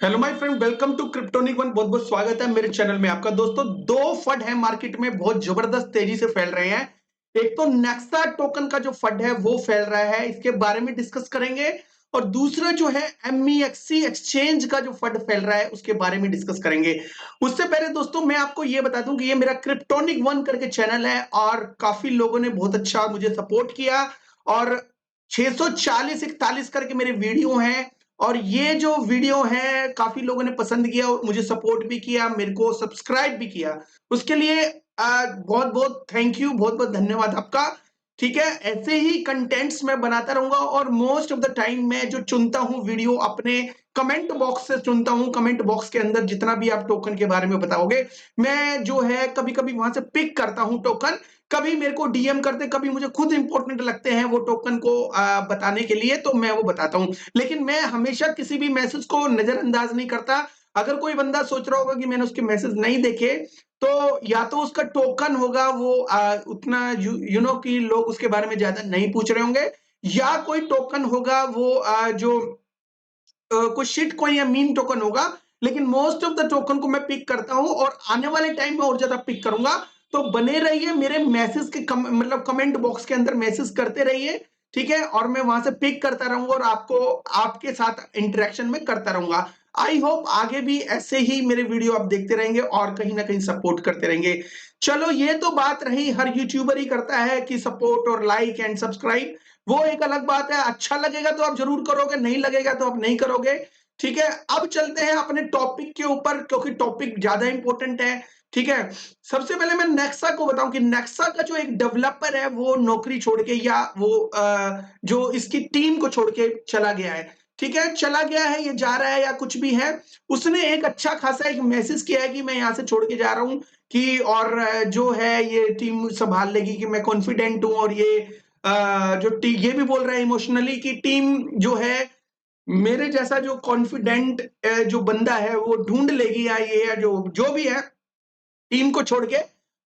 Hello my friend, welcome to Kryptonic one. बहुत बहुत स्वागत है मेरे चैनल में आपका। दोस्तों, दो फंड है मार्केट में, बहुत जबरदस्त तेजी से फैल रहे हैं। एक तो नेक्सा टोकन का जो फंड है वो फैल रहा है, इसके बारे में डिस्कस करेंगे। और दूसरा जो है एमईएक्सी एक्सचेंज का जो फंड फैल रहा है उसके बारे में डिस्कस करेंगे। उससे पहले दोस्तों मैं आपको ये बता दूं कि ये मेरा क्रिप्टोनिक वन करके चैनल है और काफी लोगों ने बहुत अच्छा मुझे सपोर्ट किया। और 640-41 करके मेरे वीडियो हैं और ये जो वीडियो है काफी लोगों ने पसंद किया और मुझे सपोर्ट भी किया, मेरे को सब्सक्राइब भी किया। उसके लिए बहुत बहुत थैंक यू, बहुत बहुत धन्यवाद आपका। ठीक है, ऐसे ही कंटेंट्स मैं बनाता रहूंगा और मोस्ट ऑफ द टाइम मैं जो चुनता हूं वीडियो अपने कमेंट बॉक्स से चुनता हूं। कमेंट बॉक्स के अंदर जितना भी आप टोकन के बारे में बताओगे, मैं जो है कभी कभी वहां से पिक करता हूं टोकन। कभी मेरे को डीएम करते, कभी मुझे खुद इंपॉर्टेंट लगते हैं वो टोकन को बताने के लिए, तो मैं वो बताता हूं। लेकिन मैं हमेशा किसी भी मैसेज को नजरअंदाज नहीं करता। अगर कोई बंदा सोच रहा होगा कि मैंने उसके मैसेज नहीं देखे, तो या तो उसका टोकन होगा वो उतना यू नो कि लोग उसके बारे में ज्यादा नहीं पूछ रहे होंगे, या कोई टोकन होगा वो जो कोई शिट कॉइन या मीम टोकन होगा। लेकिन मोस्ट ऑफ द टोकन को मैं पिक करता हूं और आने वाले टाइम में और ज्यादा पिक करूंगा। तो बने रहिए मेरे मैसेज के मतलब कमेंट बॉक्स के अंदर मैसेज करते रहिए। ठीक है, और मैं वहां से पिक करता रहूंगा और आपको आपके साथ इंटरेक्शन में करता रहूंगा। आई होप आगे भी ऐसे ही मेरे वीडियो आप देखते रहेंगे और कहीं ना कहीं सपोर्ट करते रहेंगे। चलो, ये तो बात रही, हर यूट्यूबर ही करता है कि सपोर्ट और लाइक एंड सब्सक्राइब। वो एक अलग बात है, अच्छा लगेगा तो आप जरूर करोगे, नहीं लगेगा तो आप नहीं करोगे। ठीक है, अब चलते हैं अपने टॉपिक के ऊपर, क्योंकि टॉपिक ज्यादा इंपॉर्टेंट है। ठीक है, सबसे पहले मैं नेक्सा को बताऊं कि नेक्सा का जो एक डेवलपर है वो नौकरी छोड़ के, या वो जो इसकी टीम को छोड़ के चला गया है। ठीक है, चला गया है, ये जा रहा है या कुछ भी है, उसने एक अच्छा खासा एक मैसेज किया है कि मैं यहाँ से छोड़ के जा रहा हूँ, कि और जो है ये टीम संभाल लेगी, कि मैं कॉन्फिडेंट हूं। और ये ये भी बोल रहा है इमोशनली कि टीम जो है मेरे जैसा जो कॉन्फिडेंट जो बंदा है वो ढूंढ लेगी, या ये है जो जो भी है, टीम को छोड़ के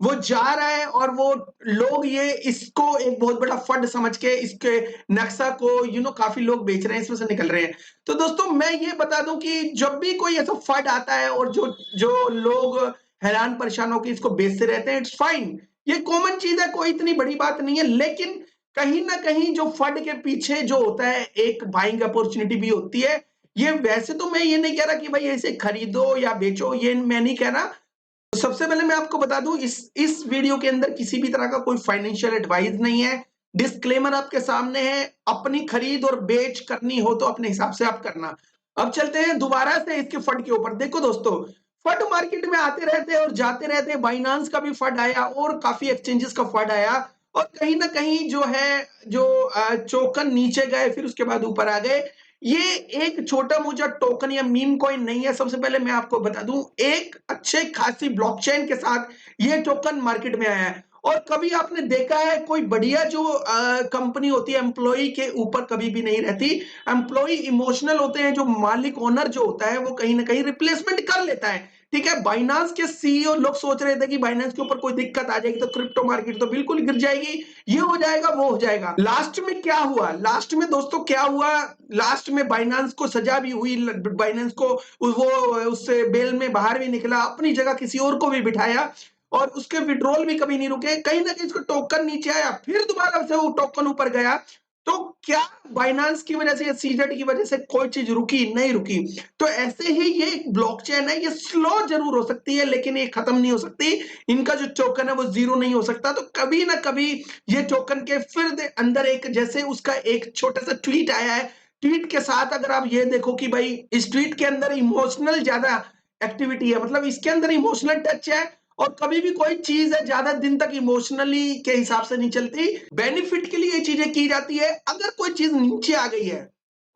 वो जा रहा है। और वो लोग ये इसको एक बहुत बड़ा फंड समझ के इसके नक्शा को काफी लोग बेच रहे हैं, इसमें से निकल रहे हैं। तो दोस्तों मैं ये बता दूं कि जब भी कोई ऐसा फंड आता है और जो जो लोग हैरान परेशान होकर इसको बेचते रहते हैं, इट्स फाइन, ये कॉमन चीज है, कोई इतनी बड़ी बात नहीं है। लेकिन कहीं ना कहीं जो फंड के पीछे जो होता है एक बाइंग अपॉर्चुनिटी भी होती है। ये वैसे तो मैं ये नहीं कह रहा कि भाई ऐसे खरीदो या बेचो, ये मैं नहीं कह रहा। तो सबसे पहले मैं आपको बता दूं, इस वीडियो के अंदर किसी भी तरह का कोई फाइनेंशियल एडवाइस नहीं है। डिस्क्लेमर आपके सामने है, अपनी खरीद और बेच करनी हो तो अपने हिसाब से आप करना। अब चलते हैं दोबारा से इसके फंड के ऊपर। देखो दोस्तों, फंड मार्केट में आते रहते हैं और जाते रहते हैं। बाइनांस का भी फंड आया और काफी एक्सचेंजेस का फंड आया, और कहीं ना कहीं जो है जो टोकन नीचे गए फिर उसके बाद ऊपर आ गए। ये एक छोटा मोटा टोकन या मीम कॉइन नहीं है। सबसे पहले मैं आपको बता दूं, एक अच्छे खासी ब्लॉकचेन के साथ ये टोकन मार्केट में आया है। और कभी आपने देखा है कोई बढ़िया जो कंपनी होती है एम्प्लॉय के ऊपर कभी भी नहीं रहती। एम्प्लॉय इमोशनल होते हैं, जो मालिक ओनर जो होता है वो कहीं ना कहीं रिप्लेसमेंट कर लेता है। ठीक है, बाइनांस के सीईओ लोग सोच रहे थे कि बाइनांस के ऊपर कोई दिक्कत आ जाएगी तो क्रिप्टो मार्केट तो बिल्कुल गिर जाएगी, ये हो जाएगा वो हो जाएगा। लास्ट में क्या हुआ, लास्ट में दोस्तों क्या हुआ, लास्ट में बाइनांस को सजा भी हुई। बाइनांस को वो उससे बेल में बाहर भी निकला, अपनी जगह किसी और को भी बिठाया, और उसके विड्रॉल भी कभी नहीं रुके। कहीं ना कहीं उसका टोकन नीचे आया, फिर दोबारा से वो टोकन ऊपर गया। तो क्या बाइनांस की वजह से या सीजेड की वजह से कोई चीज रुकी? नहीं रुकी। तो ऐसे ही ये एक ब्लॉकचेन है, ये स्लो जरूर हो सकती है लेकिन ये खत्म नहीं हो सकती। इनका जो टोकन है वो जीरो नहीं हो सकता। तो कभी ना कभी ये टोकन के फिर अंदर एक, जैसे उसका एक छोटा सा ट्वीट आया है, ट्वीट के साथ अगर आप ये देखो कि भाई इस ट्वीट के अंदर इमोशनल ज्यादा एक्टिविटी है, मतलब इसके अंदर इमोशनल टच है। और कभी भी कोई चीज है ज्यादा दिन तक इमोशनली के हिसाब से नहीं चलती, बेनिफिट के लिए ये चीजें की जाती है। अगर कोई चीज नीचे आ गई है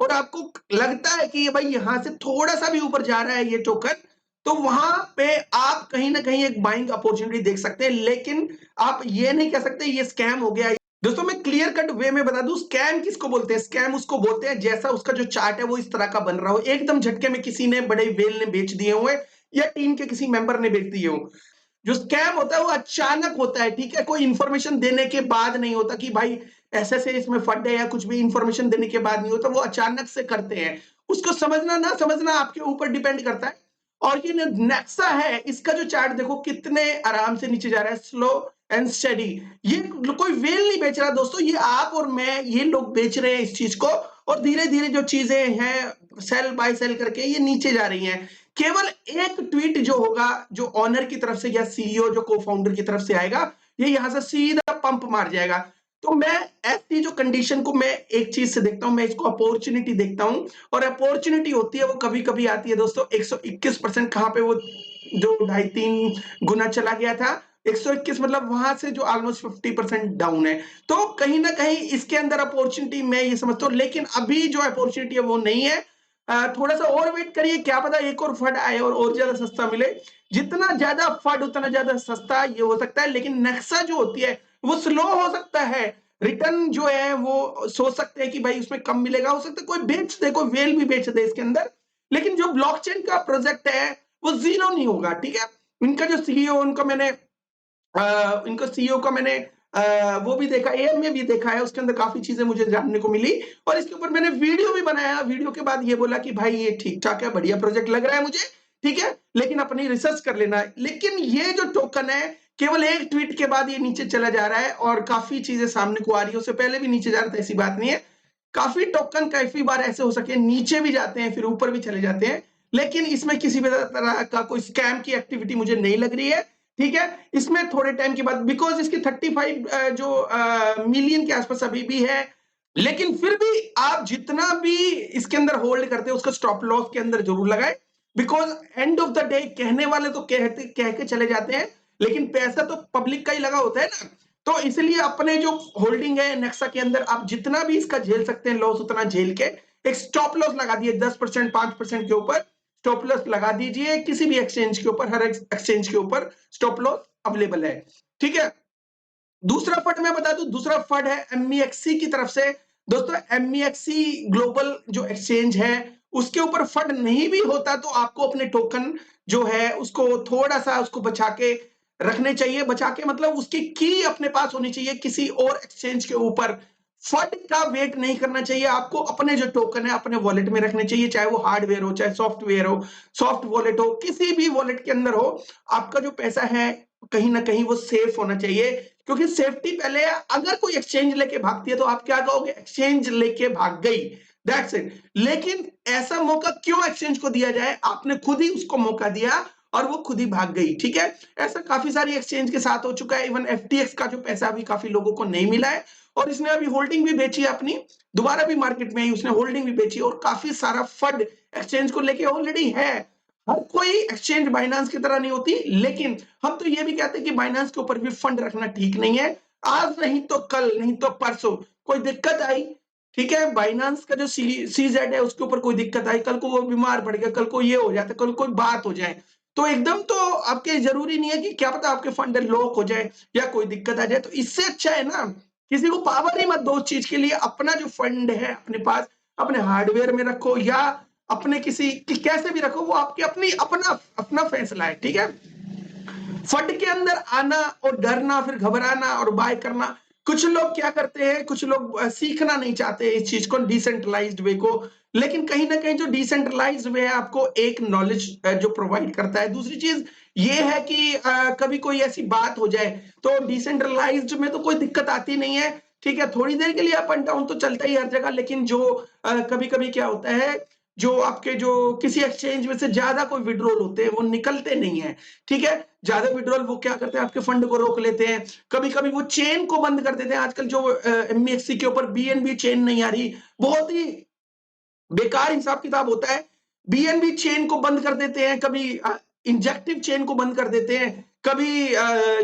और आपको लगता है कि भाई यहां से थोड़ा सा भी ऊपर जा रहा है ये टोकन, तो वहां पे आप कहीं ना कहीं एक बाइंग अपॉर्चुनिटी देख सकते हैं। लेकिन आप ये नहीं कह सकते ये स्कैम हो गया। दोस्तों मैं क्लियर कट वे में बता दूं, स्कैम किसको बोलते हैं। स्कैम उसको बोलते हैं जैसा उसका जो चार्ट है वो इस तरह का बन रहा हो, एकदम झटके में किसी ने, बड़े वेल ने बेच दिए हुए, या टीम के किसी मेंबर ने बेच दिए हो। जो स्कैम होता है वो अचानक होता है। ठीक है, कोई इंफॉर्मेशन देने के बाद नहीं होता कि भाई ऐसे से इसमें फंड है, या कुछ भी इंफॉर्मेशन देने के बाद नहीं होता, वो अचानक से करते हैं। उसको समझना ना समझना आपके ऊपर डिपेंड करता है। और ये नेक्सा है, इसका जो चार्ट देखो कितने आराम से नीचे जा रहा है, स्लो एंड स्टेडी। ये कोई वेल नहीं बेच रहा दोस्तों, ये आप और मैं, ये लोग बेच रहे हैं इस चीज को, और धीरे धीरे जो चीजें हैं सेल बाय सेल करके ये नीचे जा रही हैं। केवल एक ट्वीट जो होगा, जो ऑनर की तरफ से या सीईओ जो को फाउंडर की तरफ से आएगा, ये यहां से सीधा पंप मार जाएगा। तो मैं ऐसी जो कंडीशन को मैं एक चीज से देखता हूं, मैं इसको अपॉर्चुनिटी देखता हूं। और अपॉर्चुनिटी होती है वो कभी कभी आती है दोस्तों 121%, कहां पे वो जो 2.5-3 गुना चला गया था, 121 मतलब वहां से जो ऑलमोस्ट 50% डाउन है। तो कहीं ना कहीं इसके अंदर अपॉर्चुनिटी मैं ये समझता हूँ, लेकिन अभी जो अपॉर्चुनिटी है वो नहीं है। थोड़ा सा और वेट करिए, क्या पता एक और फंड आए और ज्यादा सस्ता मिले। जितना ज्यादा फंड उतना ज्यादा सस्ता ये हो सकता है, लेकिन नेक्सा जो होती है वो स्लो हो सकता है। रिटर्न जो है वो सोच सकते हैं कि भाई उसमें कम मिलेगा, हो सकता है कोई बेच दे, कोई वेल भी बेच दे इसके अंदर। लेकिन जो ब्लॉकचेन का प्रोजेक्ट है वो जीरो नहीं होगा, ठीक है। इनका जो सीईओ, उनका मैंने इनका सीईओ का मैंने वो भी देखा, एयर में भी देखा है, उसके अंदर काफी चीजें मुझे जानने को मिली। और इसके ऊपर मैंने वीडियो भी बनाया, वीडियो के बाद ये बोला कि भाई ये ठीक ठाक है, बढ़िया प्रोजेक्ट लग रहा है मुझे, ठीक है, लेकिन अपनी रिसर्च कर लेना है। लेकिन ये जो टोकन है, केवल एक ट्वीट के बाद ये नीचे चला जा रहा है, और काफी चीजें सामने को आ रही है। उससे पहले भी नीचे जा रहा था, ऐसी बात नहीं है। काफी टोकन काफी बार ऐसे हो सके नीचे भी जाते हैं फिर ऊपर भी चले जाते हैं, लेकिन इसमें किसी भी तरह का कोई स्कैम की एक्टिविटी मुझे नहीं लग रही है, ठीक है। इसमें थोड़े टाइम के बाद, बिकॉज इसकी 35 जो मिलियन के आसपास अभी भी है, लेकिन फिर भी आप जितना भी इसके अंदर होल्ड करते हैं उसको स्टॉप लॉस के अंदर जरूर लगाए। Because end of the day कहने वाले तो कह के चले जाते हैं, लेकिन पैसा तो पब्लिक का ही लगा होता है ना। तो इसलिए अपने जो होल्डिंग है नेक्सा के अंदर, आप जितना भी इसका झेल सकते हैं लॉस उतना झेल के एक स्टॉप लॉस लगा दिए 10% 5% के ऊपर। स्टॉप लॉस लगा दीजिए किसी भी एक्सचेंज के ऊपर, हर एक्सचेंज के ऊपर स्टॉप लॉस अवेलेबल है, ठीक है। दूसरा फंड मैं बता दूं, दूसरा फंड है एमईएक्सी की तरफ से। दोस्तों एमईएक्सी ग्लोबल जो एक्सचेंज है, उसके ऊपर फंड नहीं भी होता तो आपको अपने टोकन जो है उसको थोड़ा सा उसको बचा के रखने चाहिए। बचा के मतलब उसकी की अपने पास होनी चाहिए, किसी और एक्सचेंज के ऊपर फंड का वेट नहीं करना चाहिए। आपको अपने जो टोकन है अपने वॉलेट में रखने चाहिए, चाहे वो हार्डवेयर हो, चाहे सॉफ्टवेयर हो, सॉफ्ट वॉलेट हो, किसी भी वॉलेट के अंदर हो। आपका जो पैसा है कहीं ना कहीं वो सेफ होना चाहिए, क्योंकि सेफ्टी पहले है। अगर कोई एक्सचेंज लेके भागती है तो आप क्या कहोगे, एक्सचेंज लेके भाग गई, दैट्स इट। लेकिन ऐसा मौका क्यों एक्सचेंज को दिया जाए, आपने खुद ही उसको मौका दिया और वो खुद ही भाग गई, ठीक है। ऐसा काफी सारी एक्सचेंज के साथ हो चुका है। इवन एफटीएक्स का जो पैसा अभी काफी लोगों को नहीं मिला है, और इसने अभी होल्डिंग भी बेची है अपनी, दोबारा भी मार्केट में आई, उसने होल्डिंग भी बेची, और काफी सारा फंड एक्सचेंज को लेके ऑलरेडी है। हर कोई एक्सचेंज बाइनांस की तरह नहीं होती, लेकिन हम तो ये भी कहते हैं कि बाइनांस के ऊपर भी फंड रखना ठीक नहीं है। आज नहीं तो कल, नहीं तो परसों कोई दिक्कत आई, ठीक है, बाइनांस का जो सीजेड है उसके ऊपर कोई दिक्कत आई, कल को वो बीमार पड़ गया, कल को ये हो जाता, कल कोई बात हो जाए, तो एकदम तो आपके जरूरी नहीं है कि क्या पता आपके फंड लॉक हो जाए या कोई दिक्कत आ जाए। तो इससे अच्छा है ना, किसी को पावर ही मत दो उस चीज के लिए। अपना जो फंड है अपने पास, अपने हार्डवेयर में रखो या अपने किसी कैसे भी रखो, वो आपकी अपनी अपना अपना फैसला है, ठीक है। फंड के अंदर आना और डरना, फिर घबराना और बाय करना, कुछ लोग क्या करते हैं, कुछ लोग सीखना नहीं चाहते इस चीज को, डिसेंट्रलाइज्ड वे को। लेकिन कहीं ना कहीं जो डिसेंट्रलाइज्ड वे है आपको एक नॉलेज जो प्रोवाइड करता है। दूसरी चीज ये है कि कभी कोई ऐसी बात हो जाए तो डिसेंट्रलाइज्ड में तो कोई दिक्कत आती नहीं है, ठीक है। थोड़ी देर के लिए अप एंड डाउन तो चलता ही हर जगह, लेकिन जो कभी कभी क्या होता है, जो आपके जो किसी एक्सचेंज में से ज्यादा कोई विड्रॉल होते हैं वो निकलते नहीं है, ठीक है। ज्यादा विड्रॉल वो क्या करते हैं, आपके फंड को रोक लेते हैं, कभी कभी वो चेन को बंद कर देते हैं। आजकल जो एमईएक्सी के ऊपर बीएनबी चेन नहीं आ रही, बहुत ही बेकार हिसाब किताब होता है। बीएनबी चेन को बंद कर देते हैं, कभी इंजेक्टिव चेन को बंद कर देते हैं, कभी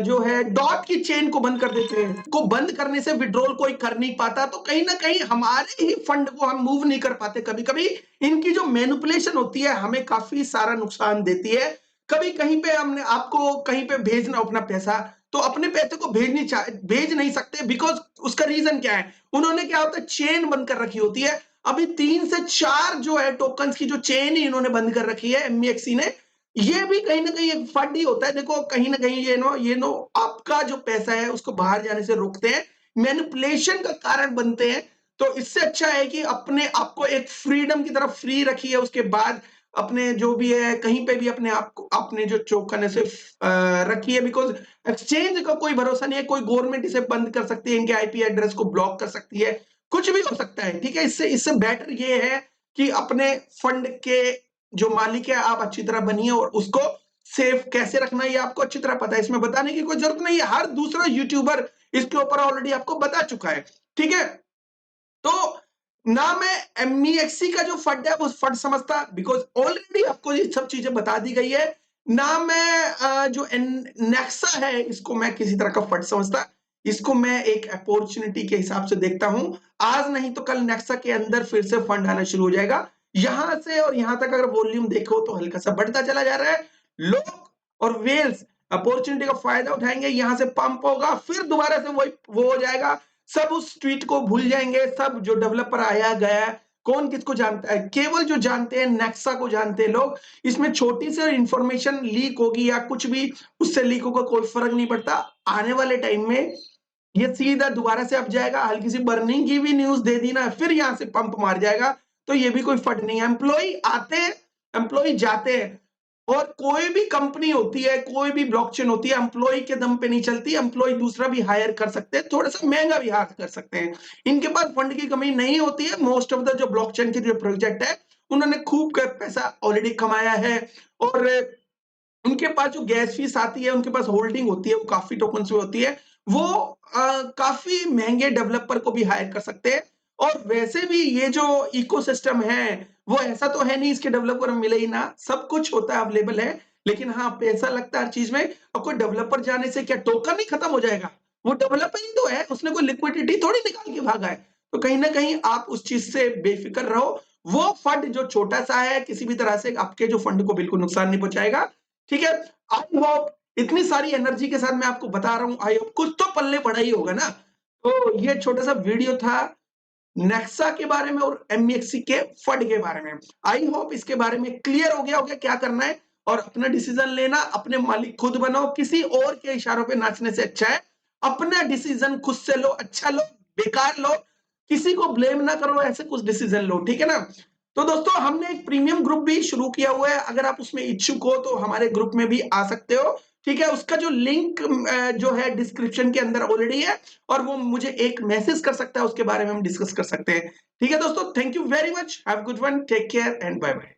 जो है डॉट की चेन को बंद कर देते हैं। को बंद करने से विड्रॉल कोई कर नहीं पाता, तो कहीं ना कहीं हमारे ही फंड को हम मूव नहीं कर पाते। कभी कभी इनकी जो मैनिपुलेशन होती है हमें काफी सारा नुकसान देती है। कभी कहीं पे हमने आपको कहीं पे भेजना अपना पैसा, तो अपने पैसे को भेज नहीं सकते, बिकॉज उसका रीजन क्या है, उन्होंने क्या होता है चेन बंद कर रखी होती है। अभी 3 से 4 जो है टोकन्स की जो चेन ही इन्होंने बंद कर रखी है एमईएक्सी ने, ये भी कहीं ना कहीं एक फंड ही होता है। देखो कहीं ना कहीं ये आपका जो पैसा है उसको बाहर जाने से रोकते हैं, मैनिपुलेशन का कारण बनते हैं। तो इससे अच्छा है कि अपने आप को एक फ्रीडम की तरफ फ्री रखिए, उसके बाद अपने जो भी है कहीं पे भी अपने आप को अपने जो टोकन है सिर्फ रखिए, बिकॉज़ एक्सचेंज का कोई भरोसा नहीं है, कोई गवर्नमेंट इसे बंद कर सकती है, इनके आईपी एड्रेस को ब्लॉक कर सकती है, कुछ भी हो सकता है, ठीक है? इससे इससे बेटर ये है कि अपने फंड के जो मालिक है आप अच्छी तरह बनिए और उसको सेफ कैसे रखना है ये आपको अच्छी तरह पता है, इसमें बताने की कोई जरूरत नहीं है, हर दूसरा यूट्यूबर इसके ऊपर ऑलरेडी आपको बता चुका है, ठीक है? तो ना मैं एमईएक्सी का जो फंड है वो फंड समझता, बिकॉज ऑलरेडी आपको ये सब चीजें बता दी गई है। ना मैं जो नेक्सा है इसको मैं किसी तरह का फंड समझता, इसको मैं एक अपॉर्चुनिटी के हिसाब से देखता हूं। आज नहीं तो कल नेक्सा के अंदर फिर से फंड आना शुरू हो जाएगा। यहां से और यहां तक अगर वॉल्यूम देखो तो हल्का सा बढ़ता चला जा रहा है। लोग और वेल्स अपॉर्चुनिटी का फायदा उठाएंगे, यहां से पंप होगा, फिर दोबारा से वही वो हो जाएगा। सब उस ट्वीट को भूल जाएंगे, सब जो डेवलपर आया गया है, कौन किसको जानता है, केवल जो जानते हैं नेक्सा को जानते हैं लोग। इसमें छोटी सी इंफॉर्मेशन लीक होगी या कुछ भी उससे लीक होगा कोई फर्क नहीं पड़ता। आने वाले टाइम में ये सीधा दोबारा से अब जाएगा, हल्की सी बर्निंग की भी न्यूज दे दी ना फिर यहां से पंप मार जाएगा। तो ये भी कोई फट नहीं है, एम्प्लॉय आते हैं एम्प्लॉय जाते हैं, और कोई भी कंपनी होती है कोई भी ब्लॉकचेन होती है एम्प्लॉय के दम पे नहीं चलती। एम्प्लॉय दूसरा भी हायर कर सकते हैं, थोड़ा सा महंगा भी हायर कर सकते हैं, इनके पास फंड की कमी नहीं होती है। मोस्ट ऑफ द जो ब्लॉकचेन के जो प्रोजेक्ट है उन्होंने खूब पैसा ऑलरेडी कमाया है, और उनके पास जो गैस फीस आती है, उनके पास होल्डिंग होती है, वो काफी टोकन्स में होती है, वो काफी महंगे डेवलपर को भी हायर कर सकते हैं। और वैसे भी ये जो इकोसिस्टम है वो ऐसा तो है नहीं इसके डेवलपर मिले ही ना, सब कुछ होता है अवेलेबल है, लेकिन हाँ पैसा लगता है हर चीज में। अब कोई डेवलपर जाने से क्या टोकन ही खत्म हो जाएगा? वो डेवलपर ही तो है, उसने कोई लिक्विडिटी थोड़ी निकाल के भागा है। तो कहीं ना कहीं आप उस चीज से बेफिक्र रहो। वो फंड जो छोटा सा है किसी भी तरह से आपके जो फंड को बिल्कुल नुकसान नहीं पहुंचाएगा, ठीक है? आई होप इतनी सारी एनर्जी के साथ मैं आपको बता रहा हूं, आई होप कुछ तो पल्ले पड़ा ही होगा ना। तो ये छोटा सा वीडियो था नेक्सा के बारे में और एमईएक्सी के फंड के बारे में। आई होप इसके बारे में क्लियर हो गया होगा क्या करना है, और अपना डिसीजन लेना, अपने मालिक खुद बनो, किसी और के इशारों पे नाचने से अच्छा है अपना डिसीजन खुद से लो, अच्छा लो, बेकार लो, किसी को ब्लेम ना करो, ऐसे कुछ डिसीजन लो, ठीक है ना? तो दोस्तों हमने एक प्रीमियम ग्रुप भी शुरू किया हुआ है, अगर आप उसमें इच्छुक हो तो हमारे ग्रुप में भी आ सकते हो, ठीक है? उसका जो लिंक जो है डिस्क्रिप्शन के अंदर ऑलरेडी है, और वो मुझे एक मैसेज कर सकता है, उसके बारे में हम डिस्कस कर सकते हैं, ठीक है दोस्तों? Thank you very much, have good one, take care and bye bye.